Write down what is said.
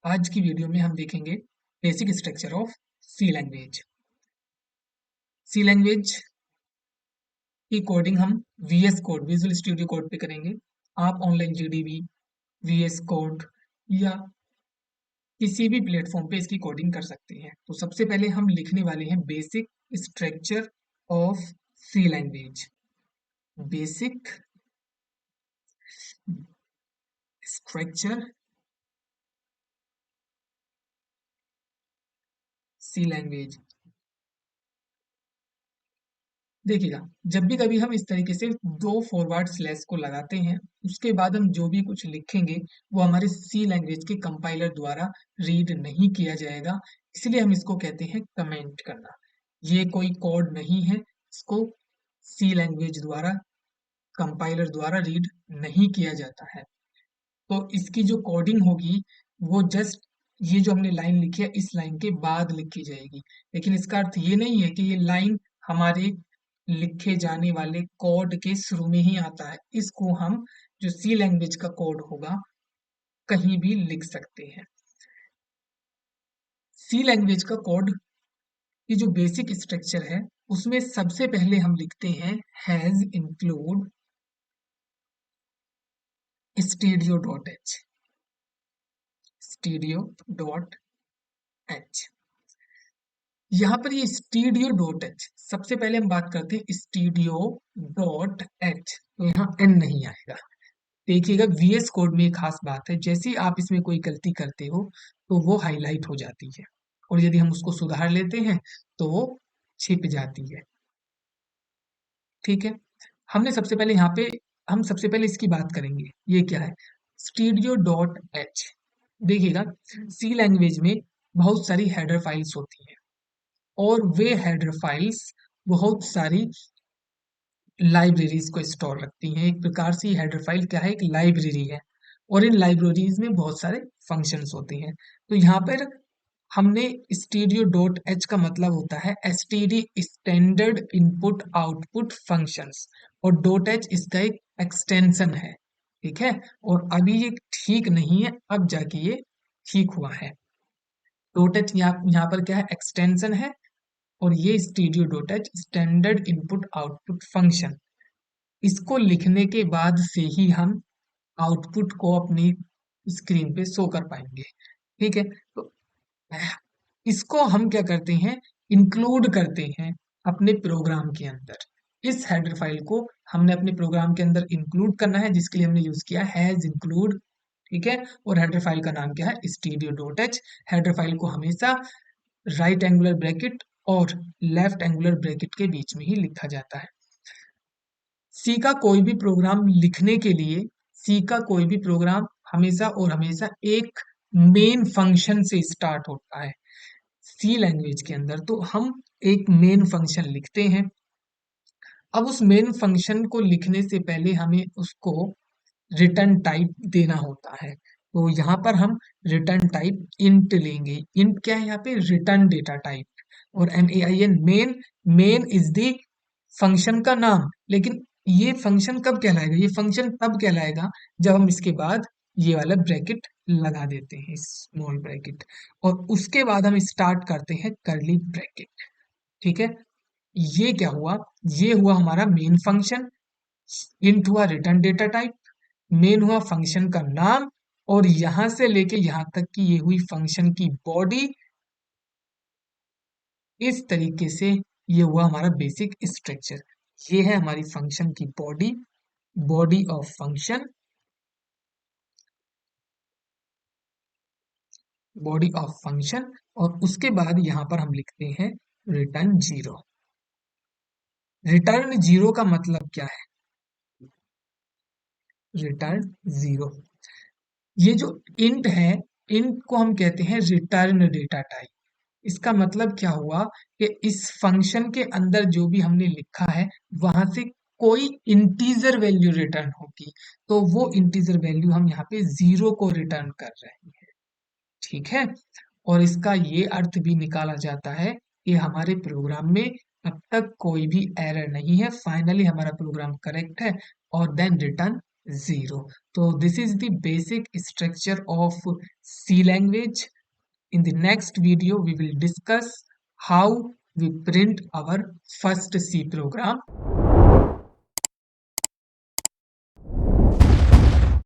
आज की वीडियो में हम देखेंगे basic structure of C language. C language की कोडिंग हम VS code, visual studio code पे करेंगे। आप ऑनलाइन जीडीबी, वीएस कोड या किसी भी प्लेटफॉर्म पे इसकी कोडिंग कर सकते हैं। तो सबसे पहले हम लिखने वाले हैं basic structure of C language. Basic structure C language. देखिएगा, जब भी कभी हम इस तरीके से दो फॉरवर्ड स्लैश को लगाते हैं, उसके बाद हम जो भी कुछ लिखेंगे वो हमारे सी लैंग्वेज के कंपाइलर द्वारा रीड नहीं किया जाएगा। इसलिए हम इसको कहते हैं कमेंट करना। ये कोई कोड नहीं है, इसको सी लैंग्वेज द्वारा, कंपाइलर द्वारा रीड नहीं किया जाता है। तो इसकी जो कोडिंग होगी वो जस्ट ये जो हमने लाइन लिखी है इस लाइन के बाद लिखी जाएगी। लेकिन इसका अर्थ ये नहीं है कि ये लाइन हमारे लिखे जाने वाले कोड के शुरू में ही आता है। इसको हम जो सी लैंग्वेज का कोड होगा कहीं भी लिख सकते हैं। सी लैंग्वेज का कोड की जो बेसिक स्ट्रक्चर है उसमें सबसे पहले हम लिखते हैं हैज इंक्लूड stdio.h। stdio.h, यहाँ पर ये stdio.h, सबसे पहले हम बात करते हैं stdio.h, तो यहाँ n नहीं आएगा। देखिएगा, वीएस कोड में एक खास बात है, जैसे ही आप इसमें कोई गलती करते हो तो वो हाईलाइट हो जाती है, और यदि हम उसको सुधार लेते हैं तो वो छिप जाती है। ठीक है, हमने सबसे पहले यहाँ पे हम सबसे पहले इसकी बात करेंगे। ये क्या है? stdio.h। देखिएगा, सी लैंग्वेज में बहुत सारी हेडर फाइल्स होती हैं, और वे हेडर फाइल्स बहुत सारी लाइब्रेरीज को स्टोर रखती हैं। एक प्रकार से हेडर फाइल क्या है? एक लाइब्रेरी है, और इन लाइब्रेरीज में बहुत सारे फंक्शंस होते हैं। तो यहाँ पर हमने stdio.h का मतलब होता है std, standard input output functions, और .h इसका एक एक्सटेंशन है। ठीक है, और अभी ये ठीक नहीं है, अब जाके ये ठीक हुआ है। .h यहाँ पर क्या है? एक्सटेंशन है, और ये stdio.h standard input output function. इसको लिखने के बाद से ही हम आउटपुट को अपनी स्क्रीन पे शो कर पाएंगे। ठीक है, तो इसको हम क्या करते हैं? इंक्लूड करते हैं अपने प्रोग्राम के अंदर। इस हेडर फाइल को हमने अपने प्रोग्राम के अंदर इंक्लूड करना है, जिसके लिए हमने यूज किया हैज इंक्लूड। ठीक है, और हेडर फाइल का नाम क्या है? stdio.h। हेडर फाइल को हमेशा राइट एंगुलर ब्रैकेट और लेफ्ट एंगुलर ब्रैकेट के बीच में ही लिखा जाता है। सी का कोई भी प्रोग्राम लिखने के लिए, सी का कोई भी प्रोग्राम हमेशा और हमेशा एक मेन फंक्शन से स्टार्ट होता है। सी लैंग्वेज के अंदर तो हम एक मेन फंक्शन लिखते हैं। अब उस मेन फंक्शन को लिखने से पहले हमें उसको रिटर्न टाइप देना होता है। तो यहाँ पर हम रिटर्न टाइप इंट लेंगे। इंट क्या है? यहाँ पे रिटर्न डेटा टाइप, और main, main, main is the function का नाम। लेकिन ये फंक्शन कब कहलाएगा? ये फंक्शन तब कहलाएगा जब हम इसके बाद ये वाला ब्रैकेट लगा देते हैं, स्मॉल ब्रैकेट, और उसके बाद हम स्टार्ट करते हैं करली ब्रैकेट। ठीक है, ये क्या हुआ? ये हुआ हमारा मेन फंक्शन। इंट हुआ रिटर्न डेटा टाइप, मेन हुआ फंक्शन का नाम, और यहां से लेके यहां तक की ये हुई फंक्शन की बॉडी। इस तरीके से ये हुआ हमारा बेसिक स्ट्रक्चर। ये है हमारी फंक्शन की body, body of function, body of function, और उसके बाद यहां पर हम लिखते हैं रिटर्न 0। रिटर्न 0 का मतलब क्या है? रिटर्न 0, ये जो इंट है, इंट को हम कहते हैं रिटर्न डेटा टाइप। इसका मतलब क्या हुआ कि इस फंक्शन के अंदर जो भी हमने लिखा है वहां से कोई इंटीजर वैल्यू रिटर्न होगी, तो वो इंटीजर वैल्यू हम यहाँ पे 0 को रिटर्न कर रहे हैं। ठीक है, और इसका ये अर्थ भी निकाला जाता है कि हमारे प्रोग्राम में अब तक कोई भी एरर नहीं है, फाइनली हमारा प्रोग्राम करेक्ट है, और then return 0. So this is the basic structure of C language. In the next video we will discuss how we print our first C program.